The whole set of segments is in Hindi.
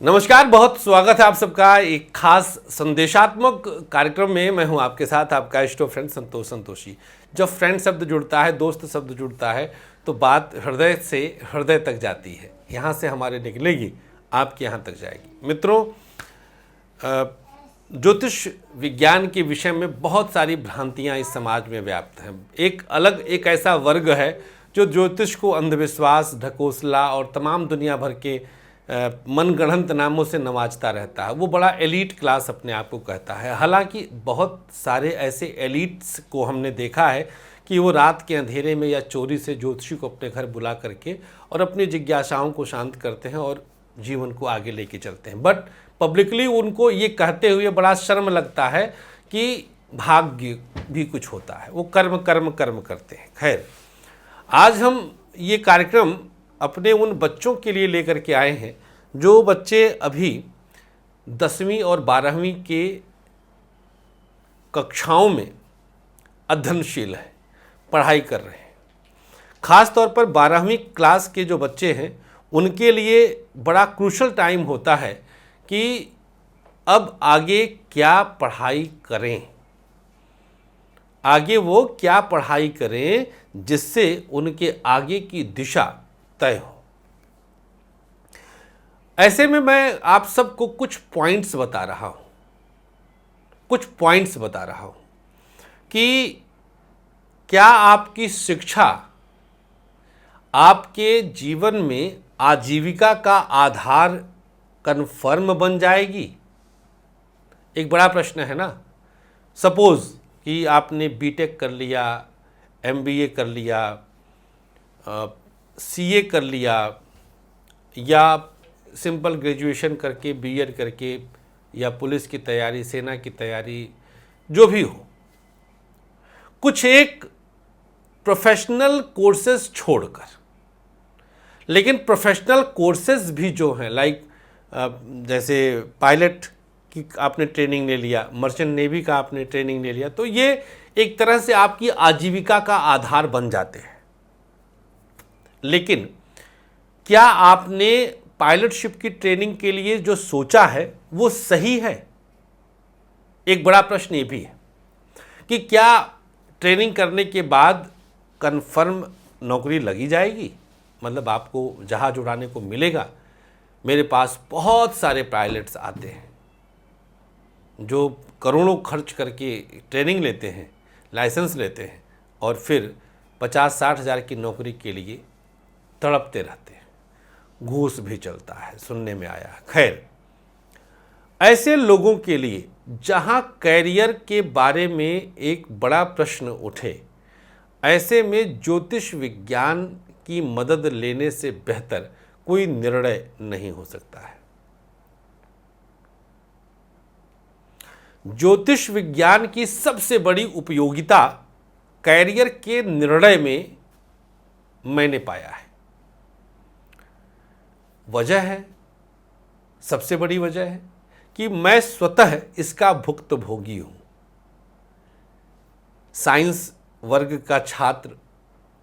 नमस्कार, बहुत स्वागत है आप सबका एक खास संदेशात्मक कार्यक्रम में। मैं हूं आपके साथ आपका इष्ट फ्रेंड संतोष संतोषी। जब फ्रेंड शब्द जुड़ता है, दोस्त शब्द जुड़ता है, तो बात हृदय से हृदय तक जाती है। यहाँ से हमारे निकलेगी, आपके यहाँ तक जाएगी। मित्रों, ज्योतिष विज्ञान के विषय में बहुत सारी भ्रांतियाँ इस समाज में व्याप्त हैं। एक ऐसा वर्ग है जो ज्योतिष को अंधविश्वास, ढकोसला और तमाम दुनिया भर के मनगढ़ंत नामों से नवाजता रहता है। वो बड़ा एलीट क्लास अपने आप को कहता है। हालांकि बहुत सारे ऐसे एलीट्स को हमने देखा है कि वो रात के अंधेरे में या चोरी से ज्योतिषी को अपने घर बुला करके और अपनी जिज्ञासाओं को शांत करते हैं और जीवन को आगे लेके चलते हैं। बट पब्लिकली उनको ये कहते हुए बड़ा शर्म लगता है कि भाग्य भी कुछ होता है, वो कर्म कर्म कर्म करते हैं। खैर, आज हम ये कार्यक्रम अपने उन बच्चों के लिए लेकर के आए हैं जो बच्चे अभी 10वीं और 12वीं के कक्षाओं में अध्ययनशील हैं, पढ़ाई कर रहे हैं। ख़ास तौर पर 12वीं क्लास के जो बच्चे हैं उनके लिए बड़ा क्रूशल टाइम होता है कि अब आगे क्या पढ़ाई करें, आगे वो क्या पढ़ाई करें जिससे उनके आगे की दिशा तय हो। ऐसे में मैं आप सबको कुछ पॉइंट्स बता रहा हूं कि क्या आपकी शिक्षा आपके जीवन में आजीविका का आधार कन्फर्म बन जाएगी। एक बड़ा प्रश्न है ना। सपोज कि आपने बीटेक कर लिया, एमबीए कर लिया, सीए कर लिया या सिंपल ग्रेजुएशन करके बीएड करके या पुलिस की तैयारी, सेना की तैयारी, जो भी हो, कुछ एक प्रोफेशनल कोर्सेज छोड़कर। लेकिन प्रोफेशनल कोर्सेज भी जो हैं, लाइक जैसे पायलट की आपने ट्रेनिंग ले लिया, मर्चेंट नेवी का आपने ट्रेनिंग ले लिया, तो ये एक तरह से आपकी आजीविका का आधार बन जाते हैं। लेकिन क्या आपने पायलटशिप की ट्रेनिंग के लिए जो सोचा है वो सही है? एक बड़ा प्रश्न ये भी है कि क्या ट्रेनिंग करने के बाद कन्फर्म नौकरी लगी जाएगी, मतलब आपको जहाज उड़ाने को मिलेगा। मेरे पास बहुत सारे पायलट्स आते हैं जो करोड़ों खर्च करके ट्रेनिंग लेते हैं, लाइसेंस लेते हैं और फिर 50-60 हज़ार की नौकरी के लिए तड़पते रहते हैं। घूस भी चलता है, सुनने में आया है। खैर, ऐसे लोगों के लिए जहां कैरियर के बारे में एक बड़ा प्रश्न उठे, ऐसे में ज्योतिष विज्ञान की मदद लेने से बेहतर कोई निर्णय नहीं हो सकता है। ज्योतिष विज्ञान की सबसे बड़ी उपयोगिता कैरियर के निर्णय में मैंने पाया है। सबसे बड़ी वजह है कि मैं स्वतः इसका भुक्तभोगी हूं। साइंस वर्ग का छात्र,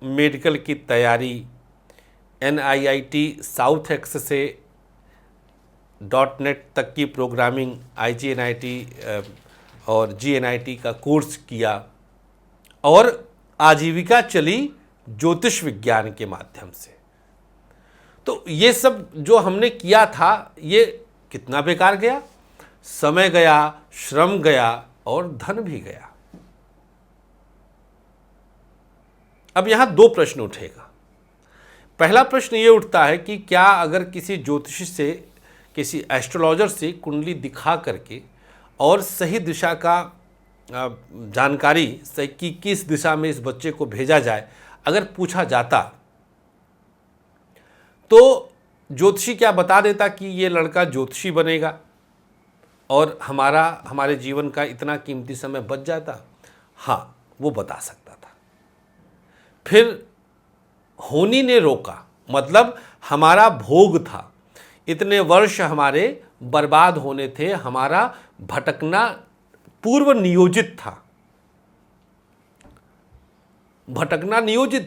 मेडिकल की तैयारी, NIIT साउथ एक्स से .NET तक की प्रोग्रामिंग, IGNIT और GNIT का कोर्स किया और आजीविका चली ज्योतिष विज्ञान के माध्यम से। तो ये सब जो हमने किया था, ये कितना बेकार गया। समय गया, श्रम गया और धन भी गया। अब यहां दो प्रश्न उठेगा। पहला प्रश्न ये उठता है कि क्या अगर किसी ज्योतिषी से, किसी एस्ट्रोलॉजर से कुंडली दिखा करके और सही दिशा का जानकारी कि किस दिशा में इस बच्चे को भेजा जाए, अगर पूछा जाता तो ज्योतिषी क्या बता देता कि ये लड़का ज्योतिषी बनेगा और हमारे जीवन का इतना कीमती समय बच जाता? हाँ, वो बता सकता था। फिर होनी ने रोका, मतलब हमारा भोग था, इतने वर्ष हमारे बर्बाद होने थे, हमारा भटकना पूर्व नियोजित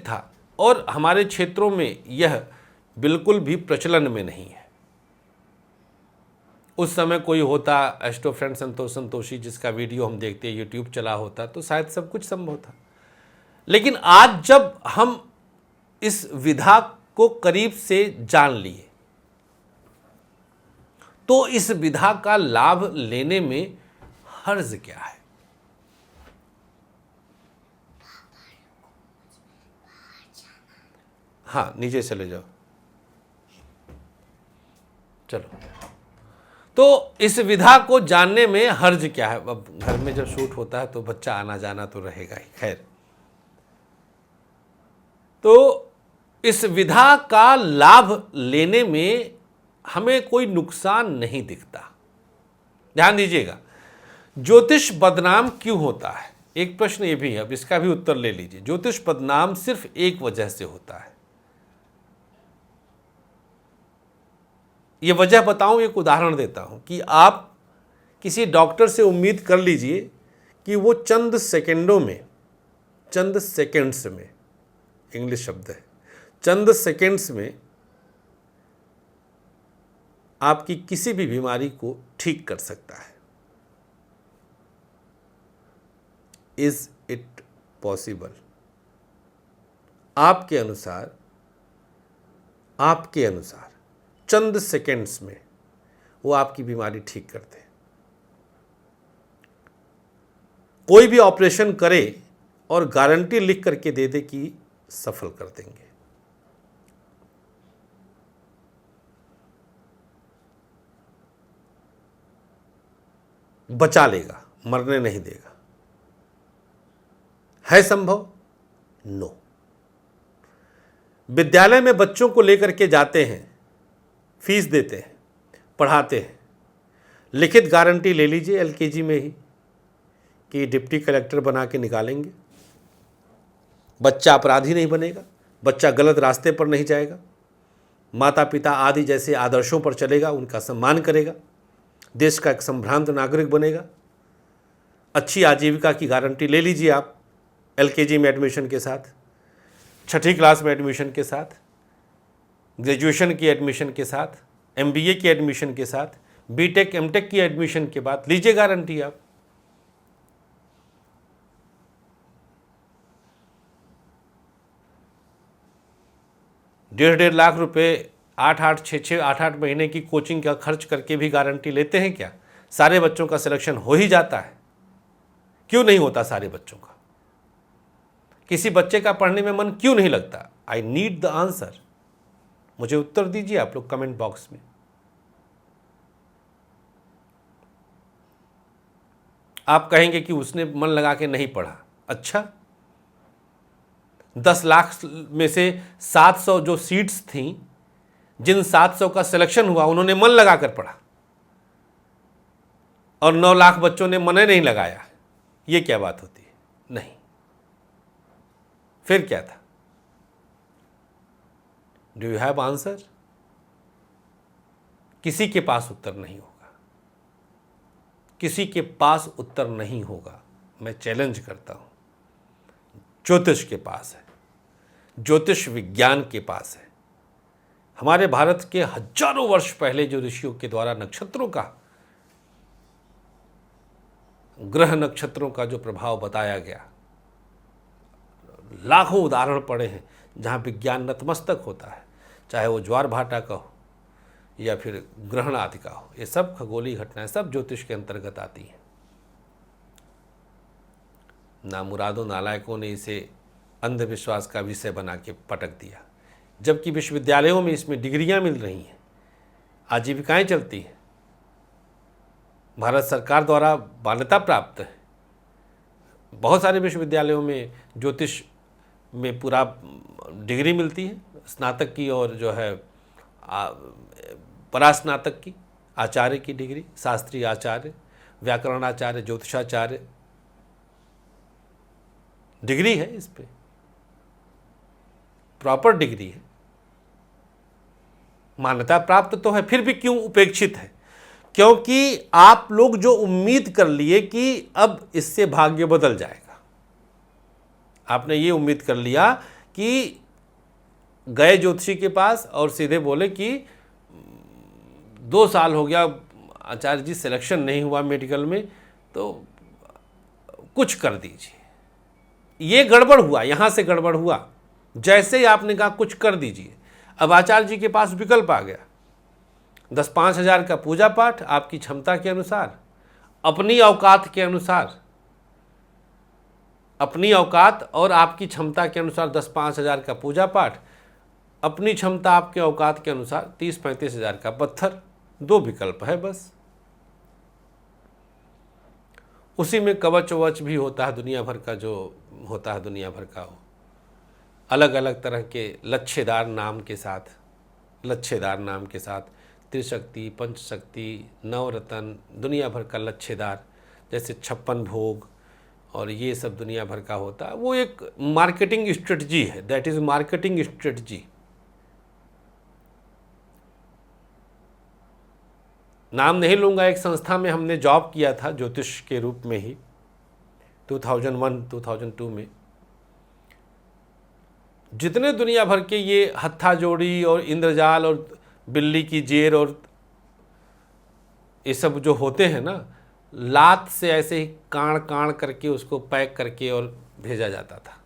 था और हमारे क्षेत्रों में यह बिल्कुल भी प्रचलन में नहीं है। उस समय कोई होता एस्ट्रो फ्रेंड संतोष संतोषी, जिसका वीडियो हम देखते हैं, यूट्यूब चला होता, तो शायद सब कुछ संभव था। लेकिन आज जब हम इस विधा को करीब से जान लिए, तो इस विधा का लाभ लेने में हर्ज क्या है? हाँ, नीचे चले जाओ, चलो। तो इस विधा को जानने में हर्ज क्या है? अब घर में जब शूट होता है तो बच्चा आना जाना तो रहेगा ही। खैर, तो इस विधा का लाभ लेने में हमें कोई नुकसान नहीं दिखता। ध्यान दीजिएगा, ज्योतिष बदनाम क्यों होता है? एक प्रश्न ये भी है, अब इसका भी उत्तर ले लीजिए। ज्योतिष बदनाम सिर्फ एक वजह से होता है। ये वजह बताऊं, एक उदाहरण देता हूं कि आप किसी डॉक्टर से उम्मीद कर लीजिए कि वो चंद सेकंडों में, चंद सेकंड्स में, इंग्लिश शब्द है, चंद सेकंड्स में आपकी किसी भी बीमारी को ठीक कर सकता है। Is it possible? आपके अनुसार चंद सेकंड्स में वो आपकी बीमारी ठीक करते हैं। कोई भी ऑपरेशन करे और गारंटी लिख करके दे दे कि सफल कर देंगे। बचा लेगा, मरने नहीं देगा। है संभव? नो। विद्यालय में बच्चों को लेकर के जाते हैं, फीस देते हैं, पढ़ाते हैं, लिखित गारंटी ले लीजिए एलकेजी में ही कि डिप्टी कलेक्टर बना के निकालेंगे। बच्चा अपराधी नहीं बनेगा, बच्चा गलत रास्ते पर नहीं जाएगा, माता पिता आदि जैसे आदर्शों पर चलेगा, उनका सम्मान करेगा, देश का एक संभ्रांत नागरिक बनेगा। अच्छी आजीविका की गारंटी ले लीजिए आप एलकेजी में एडमिशन के साथ, छठी क्लास में एडमिशन के साथ, ग्रेजुएशन की एडमिशन के साथ, एमबीए की एडमिशन के साथ, बीटेक एमटेक की एडमिशन के बाद लीजिए गारंटी आप। डेढ़ लाख रुपए 8-8 महीने की कोचिंग का खर्च करके भी गारंटी लेते हैं क्या? सारे बच्चों का सिलेक्शन हो ही जाता है। क्यों नहीं होता सारे बच्चों का? किसी बच्चे का पढ़ने में मन क्यों नहीं लगता? I need the answer. मुझे उत्तर दीजिए आप लोग कमेंट बॉक्स में। आप कहेंगे कि उसने मन लगा के नहीं पढ़ा। अच्छा, 10 लाख में से 700 जो सीट्स थीं, जिन 700 का सिलेक्शन हुआ, उन्होंने मन लगाकर पढ़ा और 9 लाख बच्चों ने मन नहीं लगाया। ये क्या बात होती है? नहीं। फिर क्या था? Do you have answer? किसी के पास उत्तर नहीं होगा, किसी के पास उत्तर नहीं होगा। मैं चैलेंज करता हूं, ज्योतिष के पास है, ज्योतिष विज्ञान के पास है। हमारे भारत के हजारों वर्ष पहले जो ऋषियों के द्वारा नक्षत्रों का, ग्रह नक्षत्रों का जो प्रभाव बताया गया, लाखों उदाहरण पड़े हैं जहाँ विज्ञान नतमस्तक होता है, चाहे वो ज्वार भाटा का हो या फिर ग्रहण आदि का हो। ये सब खगोलीय घटनाएं सब ज्योतिष के अंतर्गत आती हैं। नामुरादों नालायकों ने इसे अंधविश्वास का विषय बना के पटक दिया, जबकि विश्वविद्यालयों में इसमें डिग्रियां मिल रही हैं, आजीविकाएं चलती हैं, भारत सरकार द्वारा मान्यता प्राप्त है। बहुत सारे विश्वविद्यालयों में ज्योतिष में पूरा डिग्री मिलती है, स्नातक की और जो है परास्नातक की, आचार्य की डिग्री, शास्त्रीय आचार्य, व्याकरणाचार्य, ज्योतिषाचार्य, डिग्री है, इस पे प्रॉपर डिग्री है, मान्यता प्राप्त तो है, फिर भी क्यों उपेक्षित है? क्योंकि आप लोग जो उम्मीद कर लिए कि अब इससे भाग्य बदल जाएगा। आपने ये उम्मीद कर लिया कि गए ज्योतिषी के पास और सीधे बोले कि 2 साल हो गया, आचार्य जी सिलेक्शन नहीं हुआ मेडिकल में तो कुछ कर दीजिए। ये गड़बड़ हुआ, यहाँ से गड़बड़ हुआ। जैसे ही आपने कहा कुछ कर दीजिए, अब आचार्य जी के पास विकल्प आ गया। 10-5 हज़ार का पूजा पाठ आपकी क्षमता के अनुसार, अपनी औकात के अनुसार, अपनी औकात और आपकी क्षमता के अनुसार 10-5 हज़ार का पूजा पाठ, अपनी क्षमता आपके औकात के अनुसार 30-35 हज़ार का पत्थर। 2 विकल्प है बस। उसी में कवच वच भी होता है दुनिया भर का, जो होता है दुनिया भर का, हो अलग अलग तरह के लच्छेदार नाम के साथ त्रिशक्ति, पंचशक्ति, नवरत्न, दुनिया भर का लच्छेदार, जैसे 56 भोग और ये सब दुनिया भर का होता है। वो एक मार्केटिंग स्ट्रेटजी है, दैट इज मार्केटिंग स्ट्रेटजी। नाम नहीं लूँगा, एक संस्था में हमने जॉब किया था ज्योतिष के रूप में ही 2001-2002 में। जितने दुनिया भर के ये हत्था जोड़ी और इंद्रजाल और बिल्ली की जेर और ये सब जो होते हैं ना, लात से ऐसे ही काण काण करके उसको पैक करके और भेजा जाता था।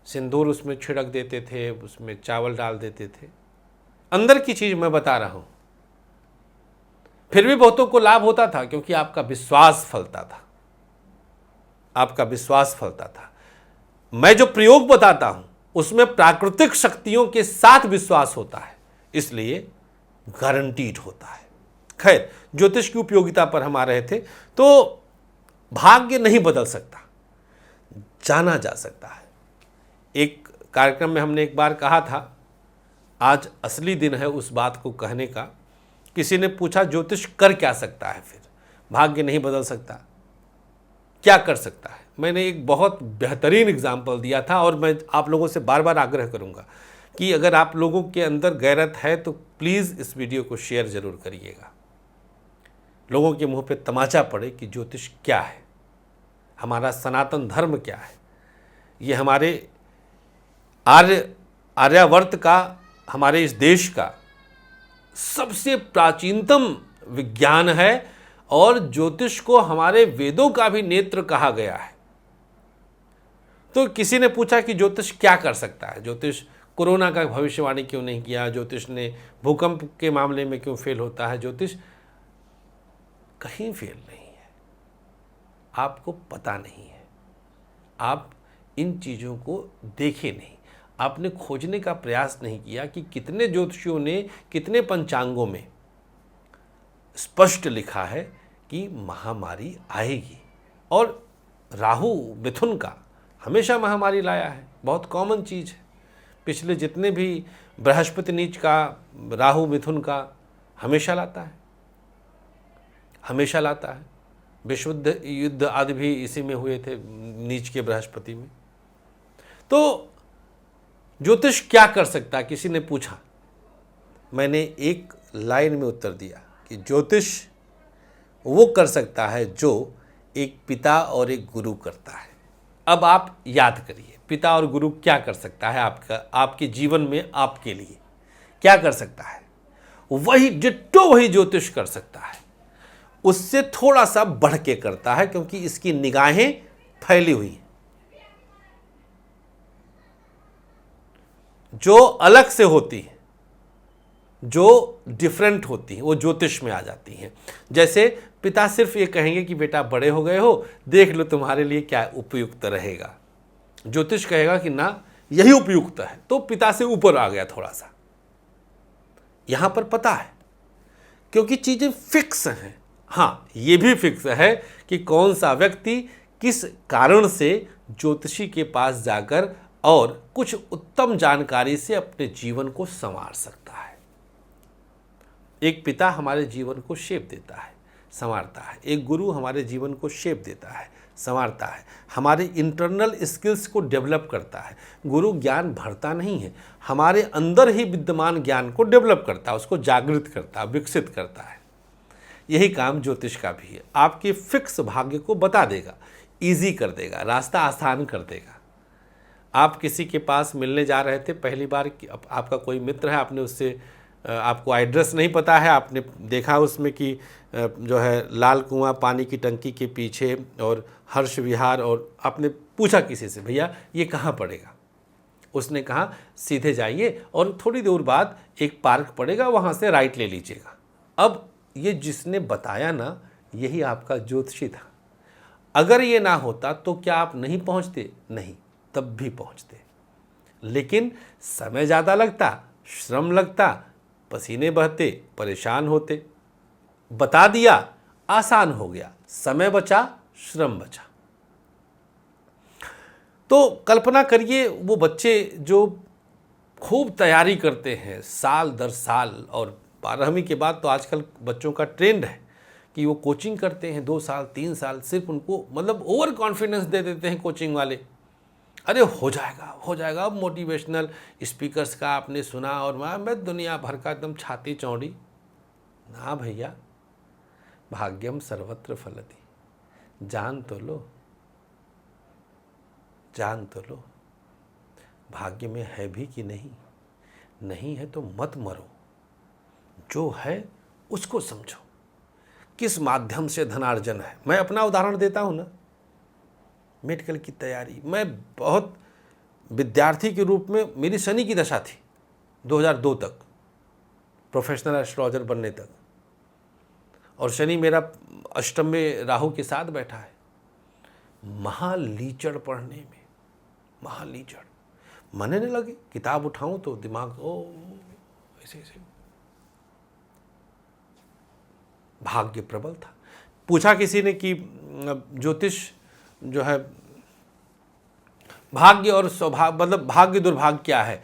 सिंदूर उसमें छिड़क देते थे, उसमें चावल डाल देते थे। अंदर की चीज़ मैं बता रहा हूँ। फिर भी बहुतों को लाभ होता था क्योंकि आपका विश्वास फलता था, आपका विश्वास फलता था। मैं जो प्रयोग बताता हूं उसमें प्राकृतिक शक्तियों के साथ विश्वास होता है, इसलिए गारंटीड होता है। खैर, ज्योतिष की उपयोगिता पर हम आ रहे थे। तो भाग्य नहीं बदल सकता, जाना जा सकता है। एक कार्यक्रम में हमने एक बार कहा था, आज असली दिन है उस बात को कहने का। किसी ने पूछा ज्योतिष कर क्या सकता है, फिर भाग्य नहीं बदल सकता, क्या कर सकता है? मैंने एक बहुत बेहतरीन एग्जाम्पल दिया था और मैं आप लोगों से बार बार आग्रह करूंगा कि अगर आप लोगों के अंदर गैरत है तो प्लीज़ इस वीडियो को शेयर ज़रूर करिएगा। लोगों के मुंह पे तमाचा पड़े कि ज्योतिष क्या है, हमारा सनातन धर्म क्या है। ये हमारे आर्यावर्त का, हमारे इस देश का सबसे प्राचीनतम विज्ञान है और ज्योतिष को हमारे वेदों का भी नेत्र कहा गया है। तो किसी ने पूछा कि ज्योतिष क्या कर सकता है, ज्योतिष कोरोना का भविष्यवाणी क्यों नहीं किया, ज्योतिष ने भूकंप के मामले में क्यों फेल होता है? ज्योतिष कहीं फेल नहीं है, आपको पता नहीं है, आप इन चीज़ों को देखे नहीं, आपने खोजने का प्रयास नहीं किया कि कितने ज्योतिषियों ने कितने पंचांगों में स्पष्ट लिखा है कि महामारी आएगी। और राहु मिथुन का हमेशा महामारी लाया है, बहुत कॉमन चीज़ है। पिछले जितने भी बृहस्पति नीच का, राहु मिथुन का हमेशा लाता है, हमेशा लाता है। विश्व युद्ध आदि भी इसी में हुए थे, नीच के बृहस्पति में। तो ज्योतिष क्या कर सकता है, किसी ने पूछा। मैंने एक लाइन में उत्तर दिया कि ज्योतिष वो कर सकता है जो एक पिता और एक गुरु करता है। अब आप याद करिए, पिता और गुरु क्या कर सकता है आपके जीवन में, आपके लिए क्या कर सकता है? वही डिट्टो वही ज्योतिष कर सकता है, उससे थोड़ा सा बढ़ के करता है, क्योंकि इसकी निगाहें फैली हुई हैं। जो अलग से होती है, जो डिफरेंट होती हैं, वो ज्योतिष में आ जाती हैं। जैसे पिता सिर्फ ये कहेंगे कि बेटा बड़े हो गए हो, देख लो तुम्हारे लिए क्या उपयुक्त रहेगा। ज्योतिष कहेगा कि ना यही उपयुक्त है, तो पिता से ऊपर आ गया थोड़ा सा। यहां पर पता है क्योंकि चीजें फिक्स हैं। हाँ, ये भी फिक्स है कि कौन सा व्यक्ति किस कारण से ज्योतिषी के पास जाकर और कुछ उत्तम जानकारी से अपने जीवन को संवार सकता है। एक पिता हमारे जीवन को शेप देता है, संवारता है। एक गुरु हमारे जीवन को शेप देता है, संवारता है, हमारे इंटरनल स्किल्स को डेवलप करता है। गुरु ज्ञान भरता नहीं है, हमारे अंदर ही विद्यमान ज्ञान को डेवलप करता है, उसको जागृत करता है, विकसित करता है। यही काम ज्योतिष का भी है। आपके फिक्स भाग्य को बता देगा, ईजी कर देगा, रास्ता आसान कर देगा। आप किसी के पास मिलने जा रहे थे, पहली बार आपका कोई मित्र है, आपने उससे आपको एड्रेस नहीं पता है, आपने देखा उसमें कि जो है लाल कुआं पानी की टंकी के पीछे और हर्ष विहार, और आपने पूछा किसी से भैया ये कहाँ पड़ेगा, उसने कहा सीधे जाइए और थोड़ी दूर बाद एक पार्क पड़ेगा, वहाँ से राइट ले लीजिएगा। अब ये जिसने बताया ना, यही आपका ज्योतिषी था। अगर ये ना होता तो क्या आप नहीं पहुँचते? नहीं, तब भी पहुँचते, लेकिन समय ज़्यादा लगता, श्रम लगता, पसीने बहते, परेशान होते। बता दिया, आसान हो गया, समय बचा, श्रम बचा। तो कल्पना करिए वो बच्चे जो खूब तैयारी करते हैं साल दर साल, और 12वीं के बाद तो आजकल बच्चों का ट्रेंड है कि वो कोचिंग करते हैं 2 साल 3 साल, सिर्फ उनको मतलब ओवर कॉन्फिडेंस दे देते हैं कोचिंग वाले, अरे हो जाएगा हो जाएगा। अब मोटिवेशनल स्पीकर्स का आपने सुना, और मैं दुनिया भर का एकदम छाती चौड़ी। ना भैया, भाग्यम सर्वत्र फलति, जान तो लो, जान तो लो, भाग्य में है भी कि नहीं, नहीं है तो मत मरो, जो है उसको समझो, किस माध्यम से धनार्जन है। मैं अपना उदाहरण देता हूँ ना, मेडिकल की तैयारी, मैं बहुत विद्यार्थी के रूप में मेरी शनि की दशा थी 2002 तक, प्रोफेशनल एस्ट्रोलॉजर बनने तक, और शनि मेरा अष्टम में राहु के साथ बैठा है। महालीचड़ पढ़ने में, महालीचड़, मन नहीं लगे, किताब उठाऊं तो दिमाग ऐसे ऐसे। भाग्य प्रबल था। पूछा किसी ने कि ज्योतिष जो है भाग्य और सौभाग्य, मतलब भाग्य दुर्भाग्य क्या है,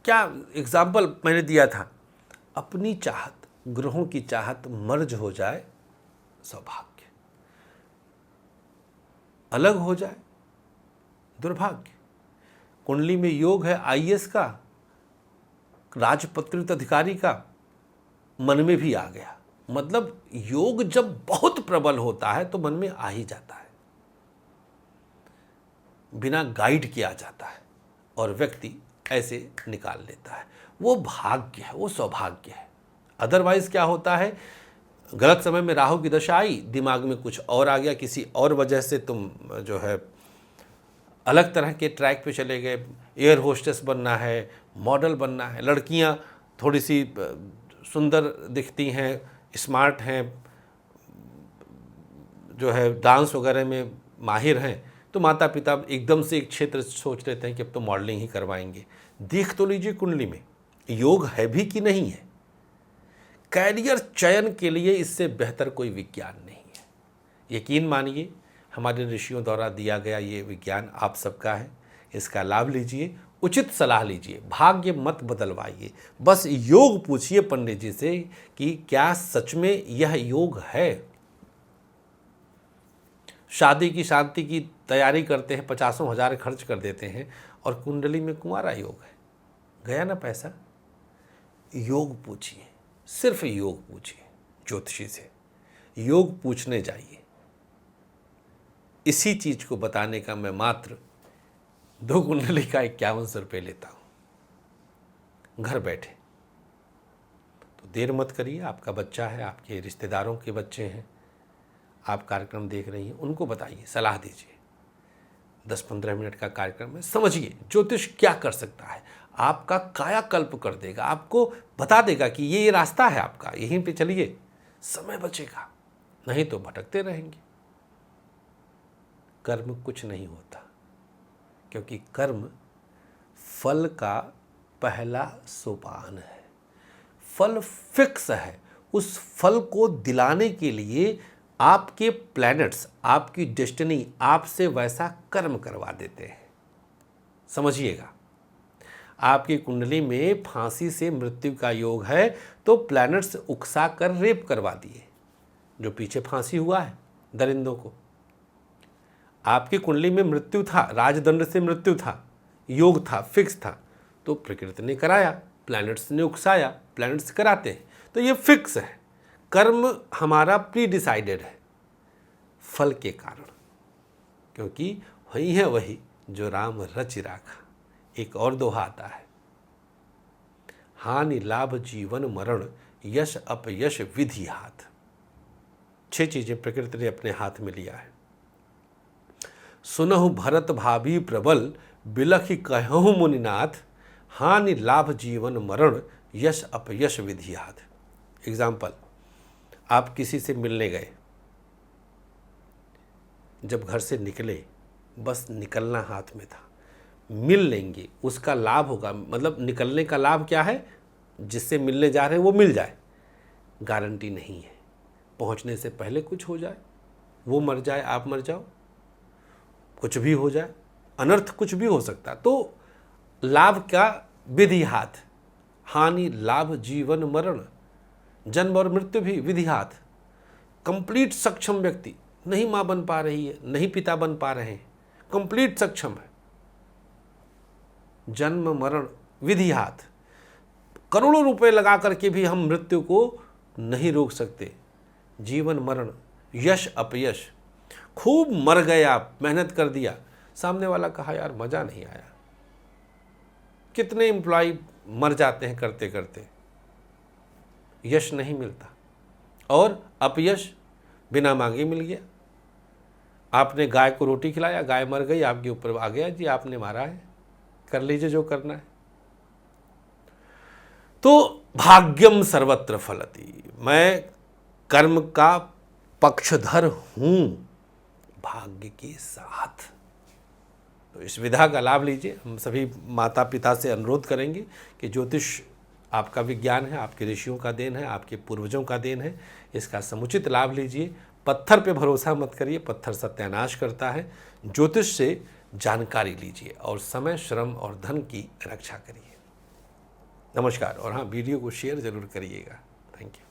क्या एग्जाम्पल मैंने दिया था, अपनी चाहत, ग्रहों की चाहत मर्ज हो जाए सौभाग्य, अलग हो जाए दुर्भाग्य। कुंडली में योग है आईएएस का, राजपत्रित अधिकारी का, मन में भी आ गया, मतलब योग जब बहुत प्रबल होता है तो मन में आ ही जाता है, बिना गाइड किया जाता है, और व्यक्ति ऐसे निकाल लेता है। वो भाग्य है, वो सौभाग्य है। अदरवाइज क्या होता है, गलत समय में राहु की दशा आई, दिमाग में कुछ और आ गया, किसी और वजह से तुम जो है अलग तरह के ट्रैक पे चले गए, एयर होस्टेस बनना है, मॉडल बनना है, लड़कियां थोड़ी सी सुंदर दिखती हैं, स्मार्ट हैं, जो है डांस वगैरह में माहिर हैं, तो माता पिता एकदम से एक क्षेत्र सोच लेते हैं कि अब तो मॉडलिंग ही करवाएंगे। देख तो लीजिए कुंडली में योग है भी कि नहीं है। कैरियर चयन के लिए इससे बेहतर कोई विज्ञान नहीं है। यकीन मानिए, हमारे ऋषियों द्वारा दिया गया ये विज्ञान आप सबका है, इसका लाभ लीजिए, उचित सलाह लीजिए, भाग्य मत बदलवाइए। बस योग पूछिए पंडित जी से कि क्या सच में यह योग है। शादी की शांति की तैयारी करते हैं, 50,000 खर्च कर देते हैं, और कुंडली में कुंवारा योग है, गया ना पैसा। योग पूछिए, सिर्फ योग पूछिए ज्योतिषी से, योग पूछने जाइए। इसी चीज को बताने का मैं मात्र 2 कुंडली का 5100 रुपये लेता हूं, घर बैठे। तो देर मत करिए, आपका बच्चा है, आपके रिश्तेदारों के बच्चे हैं, आप कार्यक्रम देख रही हैं, उनको बताइए, सलाह दीजिए। 10-15 मिनट का कार्यक्रम है, समझिए ज्योतिष क्या कर सकता है, आपका कायाकल्प कर देगा, आपको बता देगा कि ये रास्ता है आपका, यहीं पे चलिए, समय बचेगा, नहीं तो भटकते रहेंगे। कर्म कुछ नहीं होता, क्योंकि कर्म फल का पहला सोपान है, फल फिक्स है। उस फल को दिलाने के लिए आपके प्लैनेट्स, आपकी डेस्टिनी आपसे वैसा कर्म करवा देते हैं। समझिएगा, आपकी कुंडली में फांसी से मृत्यु का योग है, तो प्लैनेट्स उकसा कर रेप करवा दिए, जो पीछे फांसी हुआ है दरिंदों को। आपकी कुंडली में मृत्यु था, राजदंड से मृत्यु था, योग था, फिक्स था, तो प्रकृति ने कराया, प्लैनेट्स ने उकसाया, प्लैनेट्स कराते हैं, तो ये फिक्स है। कर्म हमारा प्री डिसाइडेड है फल के कारण, क्योंकि वही है वही जो राम रचि राखा। एक और दोहा आता है, हानि लाभ जीवन मरण यश अपयश विधि हाथ। 6 चीजें प्रकृति ने अपने हाथ में लिया है। सुनहु भरत भाभी प्रबल बिलखि कहहु मुनिनाथ, हानि लाभ जीवन मरण यश अपयश विधि हाथ। एग्जाम्पल, आप किसी से मिलने गए, जब घर से निकले बस निकलना हाथ में था, मिल लेंगे उसका लाभ होगा, मतलब निकलने का लाभ क्या है, जिससे मिलने जा रहे हैं वो मिल जाए, गारंटी नहीं है, पहुंचने से पहले कुछ हो जाए, वो मर जाए आप मर जाओ, कुछ भी हो जाए, अनर्थ कुछ भी हो सकता। तो लाभ का विधि हाथ, हानि लाभ जीवन मरण, जन्म और मृत्यु भी विधि हाथ। कंप्लीट सक्षम व्यक्ति, नहीं माँ बन पा रही है, नहीं पिता बन पा रहे हैं, कंप्लीट सक्षम है, जन्म मरण विधि हाथ। करोड़ों रुपए लगा करके भी हम मृत्यु को नहीं रोक सकते। जीवन मरण यश अपयश, खूब मर गए आप, मेहनत कर दिया, सामने वाला कहा यार मजा नहीं आया। कितने एम्प्लॉय मर जाते हैं करते करते, यश नहीं मिलता। और अपयश बिना मांगे मिल गया। आपने गाय को रोटी खिलाया, गाय मर गई, आपके ऊपर आ गया जी आपने मारा है, कर लीजिए जो करना है। तो भाग्यम सर्वत्र फलति, मैं कर्म का पक्षधर हूं भाग्य के साथ। तो इस विधा का लाभ लीजिए। हम सभी माता पिता से अनुरोध करेंगे कि ज्योतिष आपका विज्ञान है, आपके ऋषियों का देन है, आपके पूर्वजों का देन है, इसका समुचित लाभ लीजिए। पत्थर पे भरोसा मत करिए, पत्थर सत्यानाश करता है। ज्योतिष से जानकारी लीजिए और समय श्रम और धन की रक्षा करिए। नमस्कार। और हाँ, वीडियो को शेयर जरूर करिएगा। Thank you.